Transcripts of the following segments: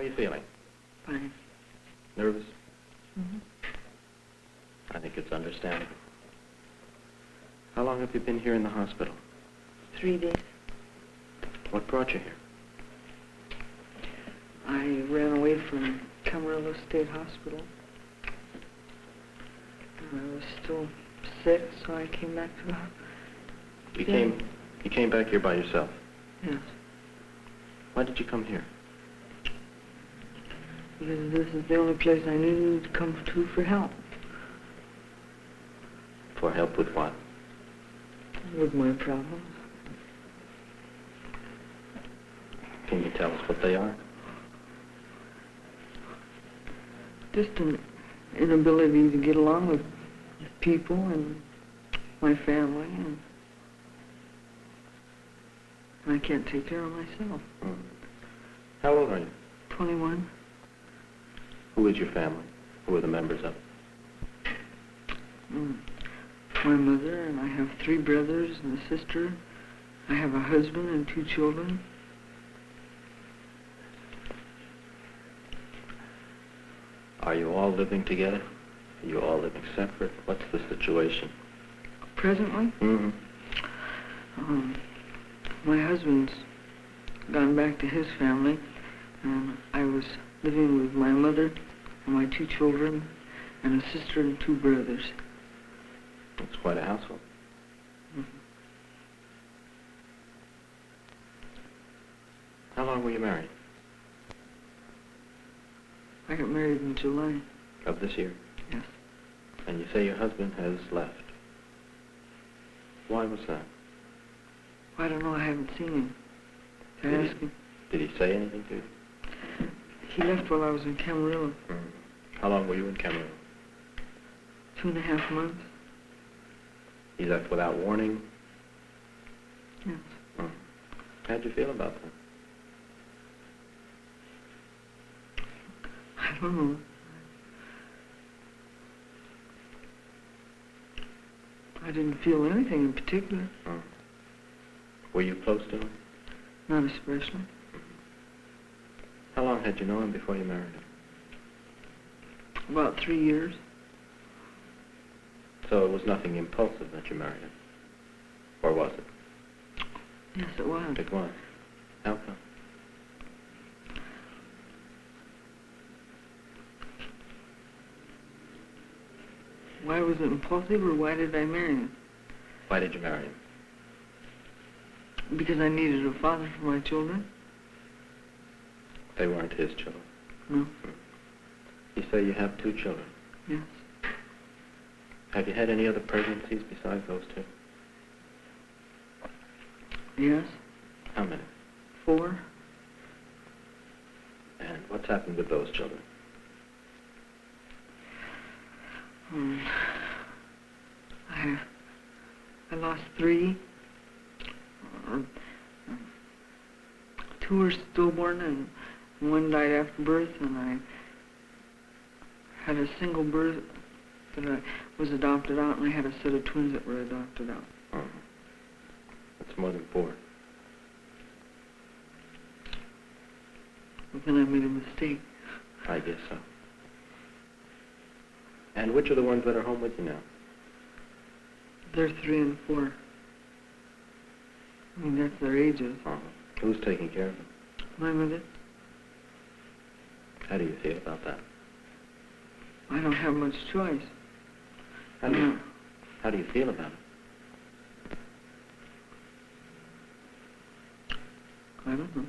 you feeling? Fine. Nervous? Mm-hmm. I think it's understandable. How long have you been here in the hospital? 3 days. What brought you here? I ran away from Camarillo State Hospital. I was still sick, so I came back to the... You came back here by yourself? Yes. Why did you come here? Because this is the only place I knew to come to for help. For help with what? With my problems. Can you tell us what they are? Just an inability to get along with people and my family, and I can't take care of myself. Mm. How old are you? 21. Who is your family? Who are the members of it? My mother, and I have 3 brothers and a sister. I have a husband and 2 children. Are you all living together? Are you all living separate? What's the situation? Presently? Mm-hmm. My husband's gone back to his family, and I was living with my mother and my 2 children and a sister and 2 brothers. It's quite a household. Mm-hmm. How long were you married? I got married in July. Of this year? Yes. And you say your husband has left. Why was that? I don't know, I haven't seen him. Can I ask him? Did he say anything to you? He left while I was in Camarillo. How long were you in Camarillo? 2.5 months. He left without warning? Yes. How'd you feel about that? I don't know. I didn't feel anything in particular. Were you close to him? Not especially. How long had you known him before you married him? About 3 years. So it was nothing impulsive that you married him? Or was it? Yes, it was. It was. How come? Why was it impulsive, or why did I marry him? Why did you marry him? Because I needed a father for my children. They weren't his children? No. You say you have 2 children? Yes. Have you had any other pregnancies besides those 2? Yes. How many? 4. And what's happened with those children? I lost 3. 2 were stillborn, and 1 died after birth, and I had a single birth that I was adopted out, and I had a set of twins that were adopted out. That's more than 4. But then I made a mistake. I guess so. And which are the ones that are home with you now? They're 3 and 4. I mean, that's their ages. Who's taking care of them? My mother. How do you feel about that? I don't have much choice. How do you feel about it? I don't know.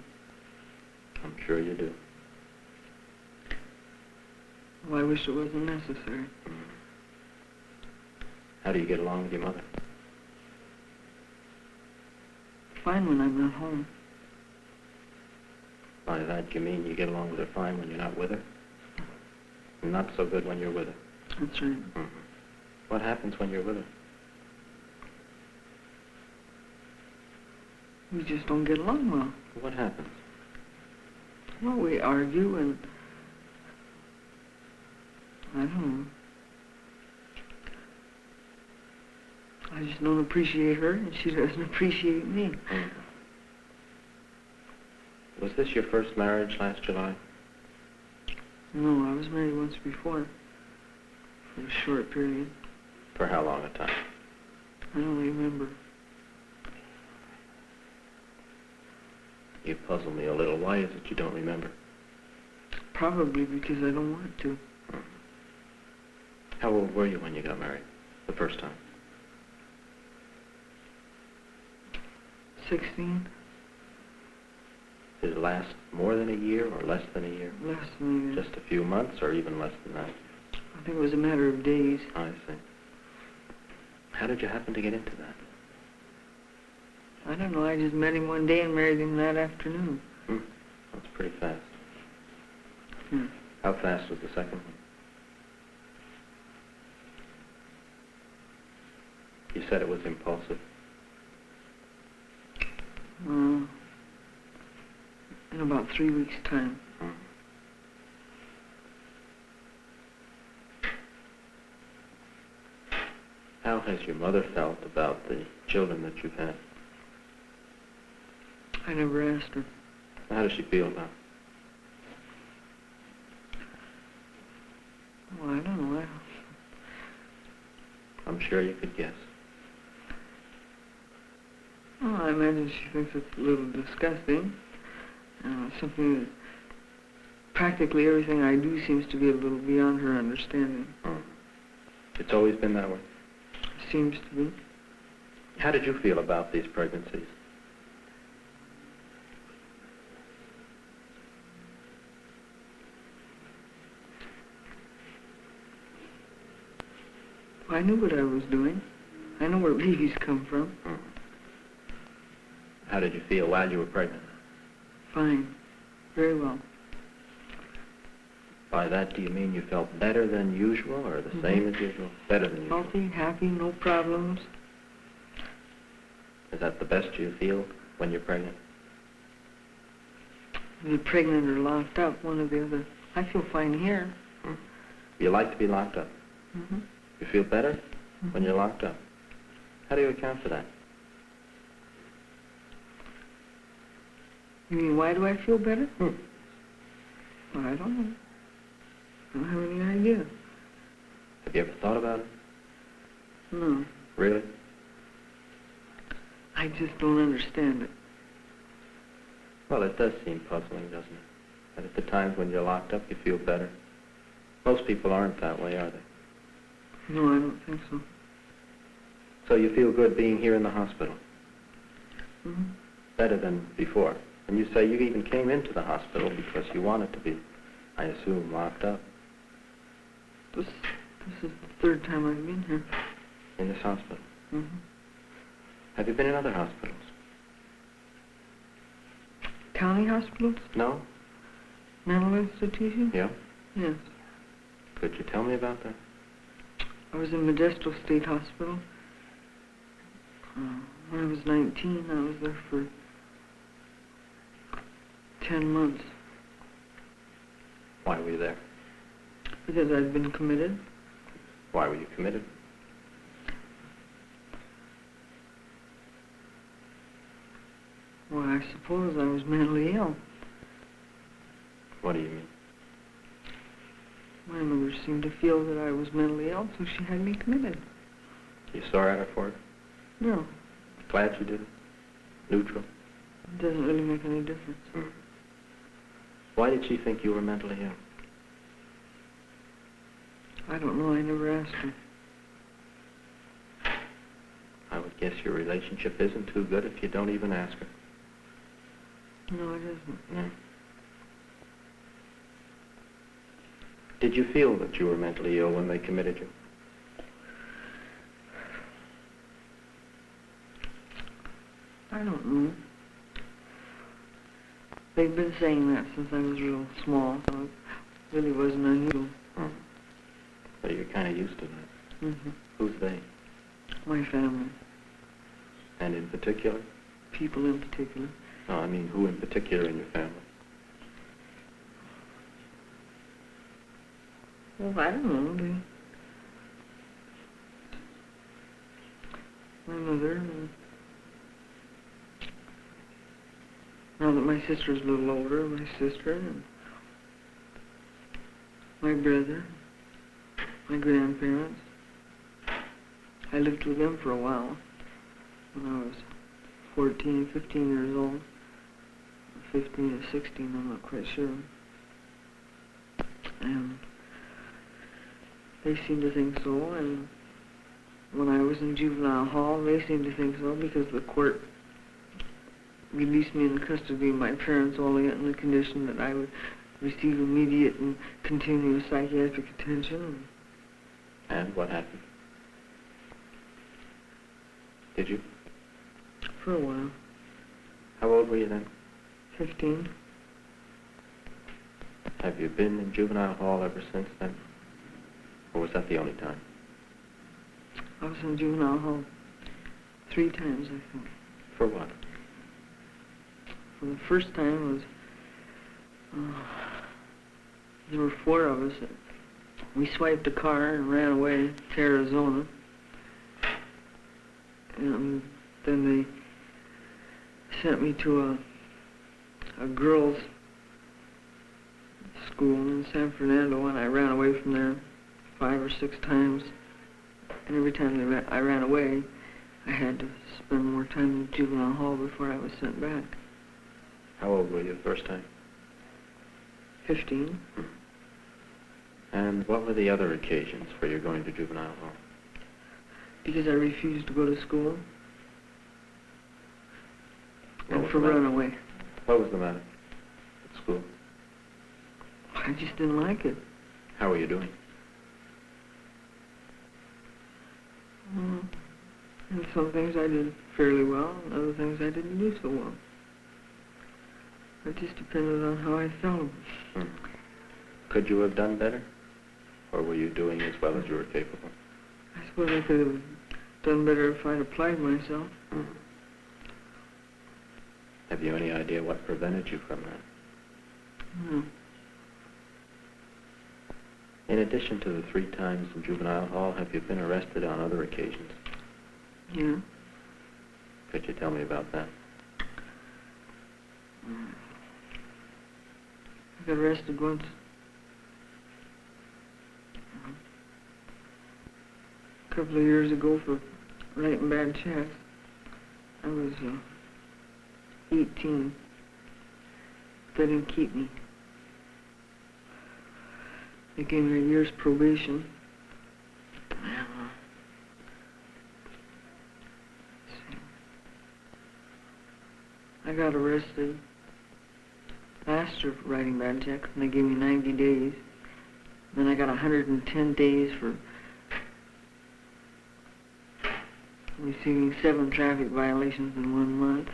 I'm sure you do. Well, I wish it wasn't necessary. How do you get along with your mother? Fine when I'm not home. By that, you mean you get along with her fine when you're not with her? And not so good when you're with her? That's right. What happens when you're with her? We just don't get along well. What happens? Well, we argue, and I don't know. I just don't appreciate her, and she doesn't appreciate me. Was this your first marriage last July? No, I was married once before, for a short period. For how long a time? I don't remember. You puzzle me a little. Why is it you don't remember? Probably because I don't want to. How old were you when you got married the first time? 16? Did it last more than a year or less than a year? Less than a year. Just a few months or even less than that? I think it was a matter of days. I see. How did you happen to get into that? I don't know, I just met him one day and married him that afternoon. That's pretty fast. Hmm. How fast was the second one? You said it was impulsive. In about 3 weeks' time. How has your mother felt about the children that you've had? I never asked her. How does she feel about it? Well, I don't know. I'm sure you could guess. Well, I imagine she thinks it's a little disgusting. Something that practically everything I do seems to be a little beyond her understanding. It's always been that way? Seems to be. How did you feel about these pregnancies? I knew what I was doing. I know where babies come from. How did you feel while you were pregnant? Fine. Very well. By that, do you mean you felt better than usual or the same as usual? Better than usual. Healthy, happy, no problems. Is that the best you feel when you're pregnant? Either pregnant or locked up, one or the other. I feel fine here. You like to be locked up? Mm-hmm. You feel better when you're locked up? How do you account for that? You mean, why do I feel better? Well, I don't know. I don't have any idea. have you ever thought about it? No. Really? I just don't understand it. Well, it does seem puzzling, doesn't it? That at the times when you're locked up, you feel better. Most people aren't that way, are they? No, I don't think so. So you feel good being here in the hospital? Mm-hmm. Better than before? And you say you even came into the hospital because you wanted to be, I assume, locked up. This is the third time I've been here. In this hospital? Mm-hmm. Have you been in other hospitals? County hospitals? No? Mental institutions? Yeah? Yes. Could you tell me about that? I was in Modesto State Hospital. When I was 19, I was there for 10 months. Why were you there? Because I'd been committed. Why were you committed? Well, I suppose I was mentally ill. What do you mean? My mother seemed to feel that I was mentally ill, so she had me committed. You sore at her for it? No, Glad you did it? Neutral? it doesn't really make any difference. Why did she think you were mentally ill? I don't know, I never asked her. I would guess your relationship isn't too good if you don't even ask her. No, it isn't. No. Did you feel that you were mentally ill when they committed you? I don't know. They've been saying that since I was real small, so it really wasn't unusual. So you're kind of used to that. Mm-hmm. Who's they? My family. And in particular? People in particular. No, I mean who in particular in your family? Well, I don't know. My mother. Now that my sister's a little older, my sister. And my brother, my grandparents. I lived with them for a while when I was 14, 15 years old. 15 or 16, I'm not quite sure. And they seemed to think so, and when I was in juvenile hall, they seemed to think so because the court released me in custody of my parents only on the condition that I would receive immediate and continuous psychiatric attention. And what happened? Did you? For a while. How old were you then? 15. Have you been in juvenile hall ever since then? Or was that the only time? I was in juvenile hall 3 times, I think. For what? Well, the first time was, there were 4 of us. We swiped a car and ran away to Arizona. And then they sent me to a girls' school in San Fernando, and I ran away from there 5 or 6 times. And every time I ran away, I had to spend more time in juvenile hall before I was sent back. How old were you the first time? 15. And what were the other occasions for your going to juvenile hall? Because I refused to go to school. What And was for the matter? runaway. What was the matter at school? I just didn't like it. How were you doing? And some things I did fairly well, and other things I didn't do so well. It just depended on how I felt. Could you have done better? Or were you doing as well as you were capable? I suppose I could have done better if I'd applied myself. Have you any idea what prevented you from that? No. In addition to the 3 times in juvenile hall, have you been arrested on other occasions? Yeah. Could you tell me about that? I got arrested once. A couple of years ago for writing bad checks. I was 18. They didn't keep me. They gave me a year's probation. I got arrested last year for writing bad checks, and they gave me 90 days. Then I got 110 days for receiving 7 traffic violations in 1 month.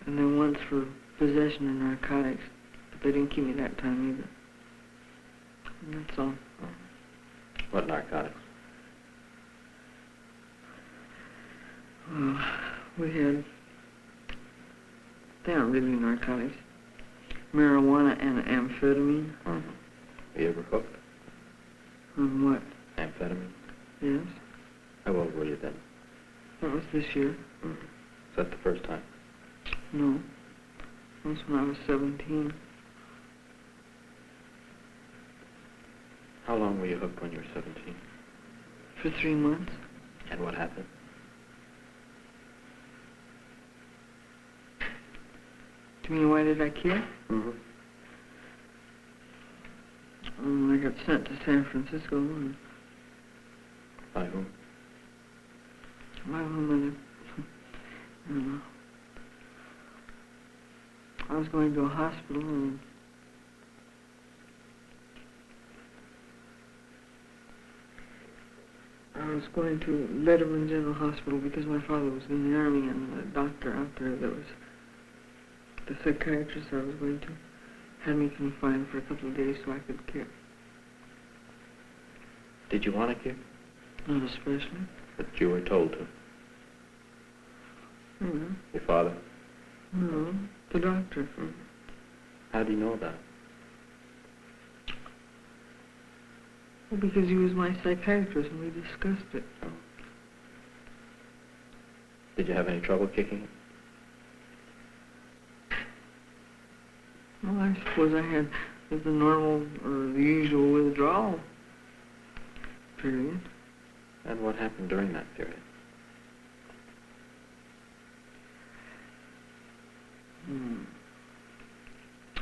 And then once for possession of narcotics, but they didn't keep me that time either. And that's all. What narcotics? We had, they aren't really narcotics, marijuana and amphetamine. Were you ever hooked? On what? Amphetamine? Yes. How old were you then? That was this year. Is that the first time? No. That was when I was 17. How long were you hooked when you were 17? For 3 months. And what happened? Do you mean why did I quit? I got sent to San Francisco. And By whom? my mother. I don't know. I was going to a hospital and I was going to Letterman General Hospital because my father was in the Army, and the doctor out there that was the psychiatrist I was going to had me confined for a couple of days so I could kick. Did you want to kick? Not especially. But you were told to. Your father? No, the doctor. How do you know that? Well, because he was my psychiatrist and we discussed it. Did you have any trouble kicking it? Well, I suppose I had the normal or the usual withdrawal period. And what happened during that period?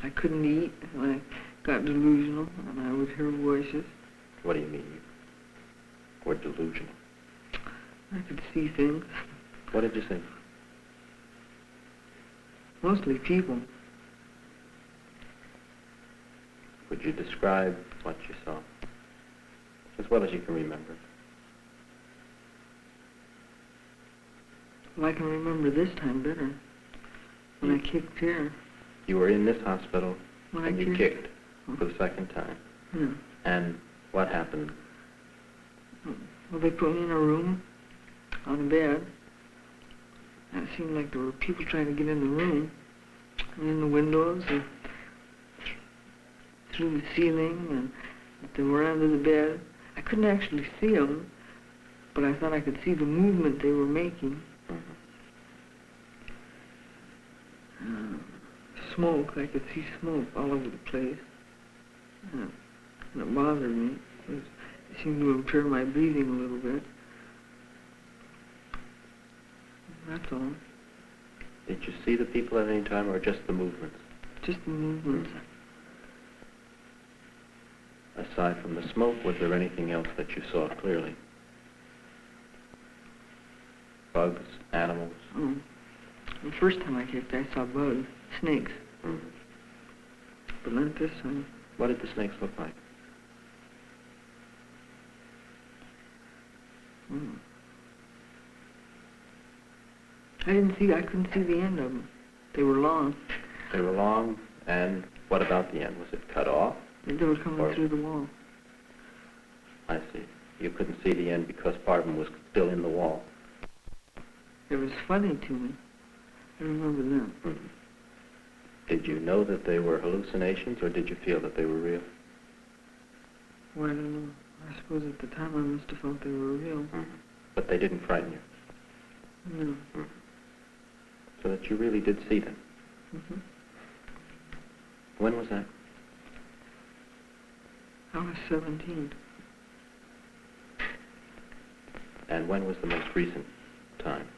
I couldn't eat, and I got delusional, and I would hear voices. What do you mean you were delusional? I could see things. What did you see? Mostly people. Would you describe what you saw? As well as you can remember. Well, I can remember this time better. When I kicked here. You were in this hospital When and I you kicked for the second time. Yeah. And what happened? Well, they put me in a room on a bed. And it seemed like there were people trying to get in the room. And in the windows and through the ceiling and they were under the bed. I couldn't actually see them, but I thought I could see the movement they were making. Smoke, I could see smoke all over the place. And it bothered me. It seemed to impair my breathing a little bit. That's all. Did you see the people at any time or just the movements? Just the movements. Aside from the smoke, was there anything else that you saw clearly? Bugs, animals? The first time I kicked, I saw bugs, snakes. But not this time. What did the snakes look like? I couldn't see the end of them. They were long. They were long, and what about the end? Was it cut off? They were coming through the wall. I see. You couldn't see the end because part of them was still in the wall. It was funny to me. I remember that. Did you know that they were hallucinations, or did you feel that they were real? Well, I don't know. I suppose at the time I must have felt they were real. But they didn't frighten you? No. So that you really did see them? When was that? I was 17. And when was the most recent time?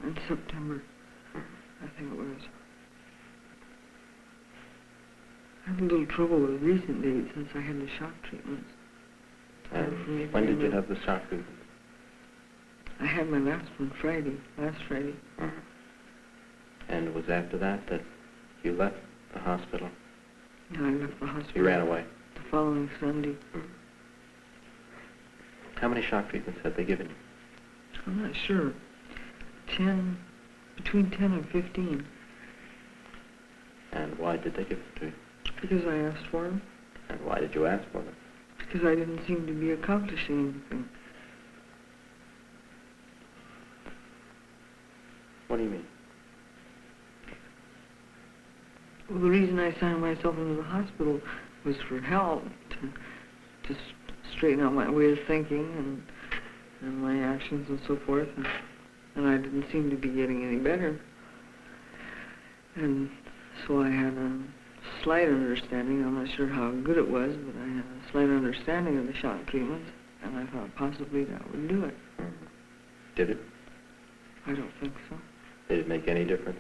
In September, I think it was. I had a little trouble with recent dates since I had the shock treatments. And when did you have the shock treatment? I had my last one last Friday. And it was after that that you left the hospital? Yeah, I left the hospital. You ran away? The following Sunday. How many shock treatments had they given you? I'm not sure. Between 10 and 15. And why did they give it to you? Because I asked for them. And why did you ask for them? Because I didn't seem to be accomplishing anything. What do you mean? Well, the reason I signed myself into the hospital was for help, to straighten out my way of thinking and my actions and so forth. And I didn't seem to be getting any better. And so I had a slight understanding, I'm not sure how good it was, but I had a slight understanding of the shock treatments, and I thought possibly that would do it. Did it? I don't think so. Did it make any difference?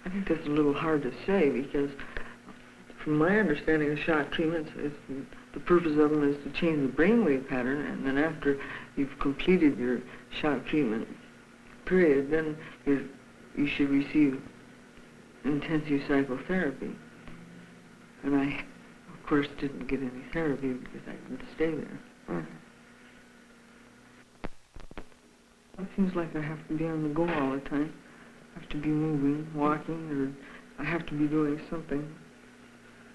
I think that's a little hard to say because from my understanding of shock treatments, the purpose of them is to change the brainwave pattern, and then after you've completed your shock treatment period, then you should receive intensive psychotherapy. And I, of course, didn't get any therapy because I didn't stay there. It seems like I have to be on the go all the time. I have to be moving, walking, or I have to be doing something.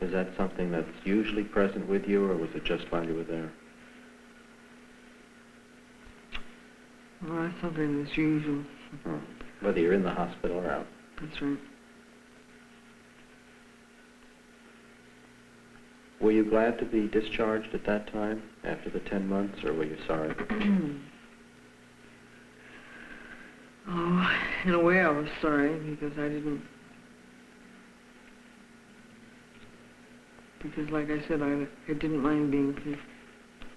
Is that something that's usually present with you, or was it just while you were there? Well, that's something that's usual. Whether you're in the hospital or out. That's right. Were you glad to be discharged at that time, after the 10 months, or were you sorry? Oh, in a way I was sorry because because like I said, I didn't mind being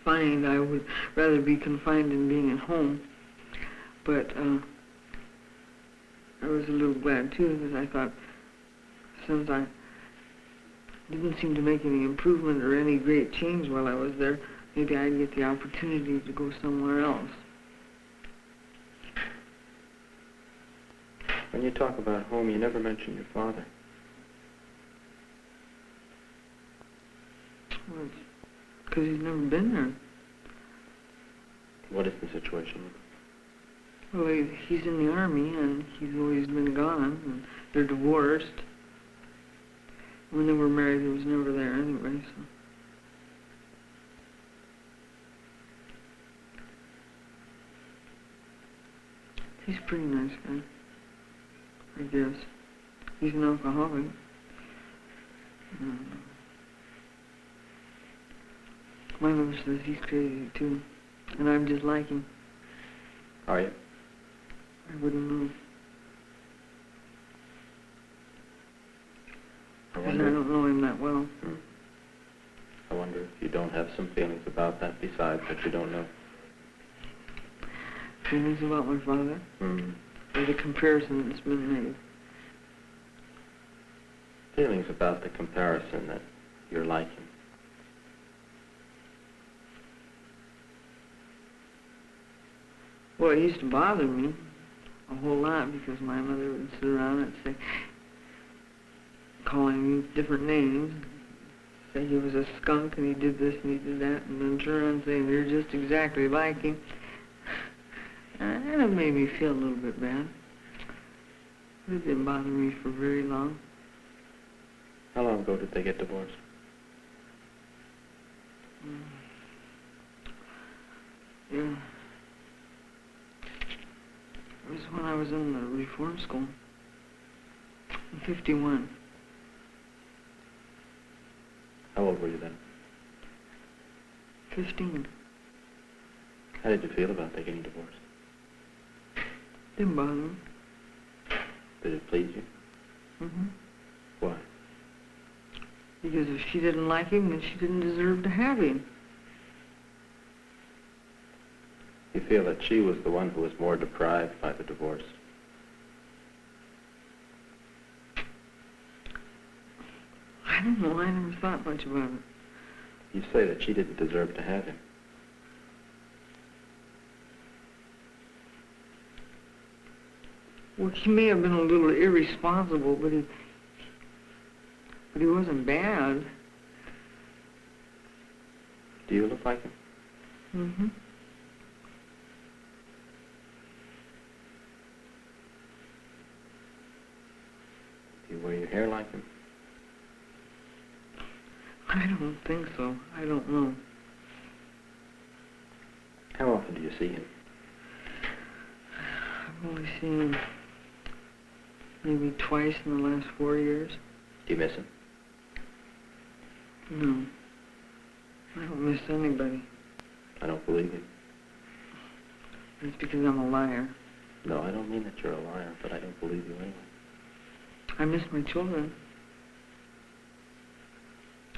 confined. I would rather be confined than being at home. But I was a little glad too because I thought since I didn't seem to make any improvement or any great change while I was there, maybe I'd get the opportunity to go somewhere else. When you talk about home, you never mention your father. Well, it's because he's never been there. What is the situation? Well, he's in the Army, and he's always been gone, and they're divorced. When they were married, he was never there anyway, so. He's a pretty nice guy, I guess. He's an alcoholic. My mother says he's crazy, too, and I'm just like him. Are you? I wouldn't know. Because I don't know him that well. I wonder if you don't have some feelings about that besides what you don't know. Feelings about my father? Or the comparison that's been made? Feelings about the comparison that you're like him. Well, it used to bother me a whole lot because my mother would sit around and say, calling me different names, say he was a skunk and he did this and he did that, and then turn around and say, you're just exactly like him. And it made me feel a little bit bad. It didn't bother me for very long. How long ago did they get divorced? Yeah. It was when I was in the reform school. In 51. How old were you then? 15. How did you feel about their getting divorced? Didn't bother me. Did it please you? Why? Because if she didn't like him, then she didn't deserve to have him. You feel that she was the one who was more deprived by the divorce? I don't know. I never thought much about it. You say that she didn't deserve to have him. Well, he may have been a little irresponsible, but he wasn't bad. Do you look like him? Do you wear your hair like him? I don't think so. I don't know. How often do you see him? I've only seen him maybe twice in the last 4 years. Do you miss him? No. I don't miss anybody. I don't believe you. It's because I'm a liar. No, I don't mean that you're a liar, but I don't believe you anyway. I miss my children.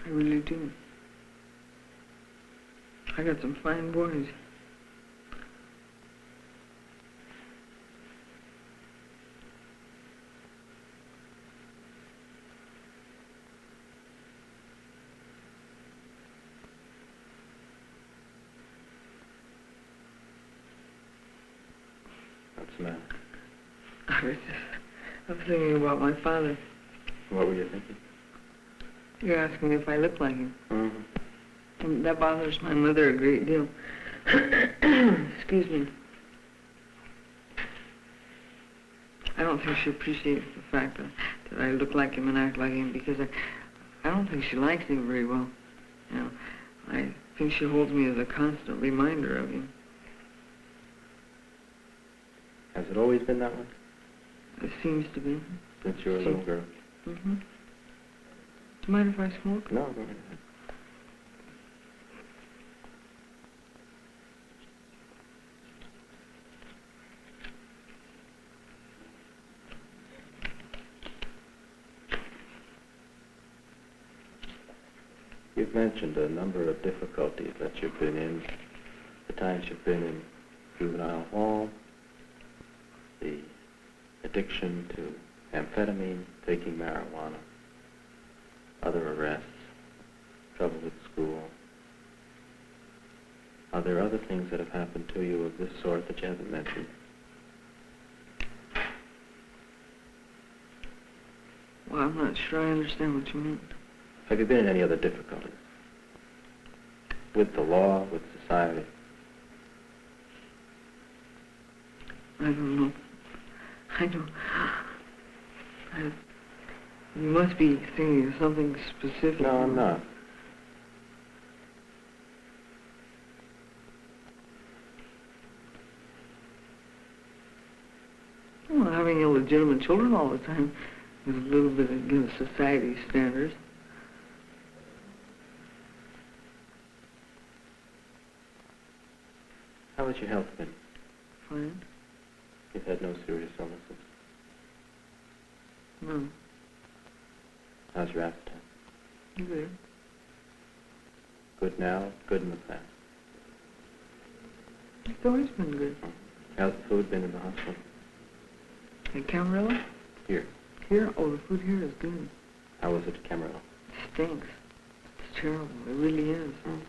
I really do. I got some fine boys. What's the matter? I was thinking about my father. What were you thinking? You're asking if I look like him. And that bothers my mother a great deal. Excuse me. I don't think she appreciates the fact that I look like him and act like him because I don't think she likes him very well. You know, I think she holds me as a constant reminder of him. Has it always been that way? It seems to be. Since you were a little girl? Do you mind if I smoke? No, go right ahead. you've mentioned a number of difficulties that you've been in, the times you've been in juvenile hall, the addiction to amphetamine, taking marijuana, other arrests, trouble with school. Are there other things that have happened to you of this sort that you haven't mentioned? Well, I'm not sure I understand what you mean. Have you been in any other difficulties? With the law, with society? I don't know. You must be thinking of something specific. No, I'm not. Well, having illegitimate children all the time is a little bit against society's standards. How has your health been? Fine. You've had no serious illnesses? No. How's your appetite? Good. Good now, good in the past? It's always been good. How's the food been in the hospital? At Camarillo? Here. Here? Oh, the food here is good. How was it at Camarillo? It stinks. It's terrible. It really is. Mm.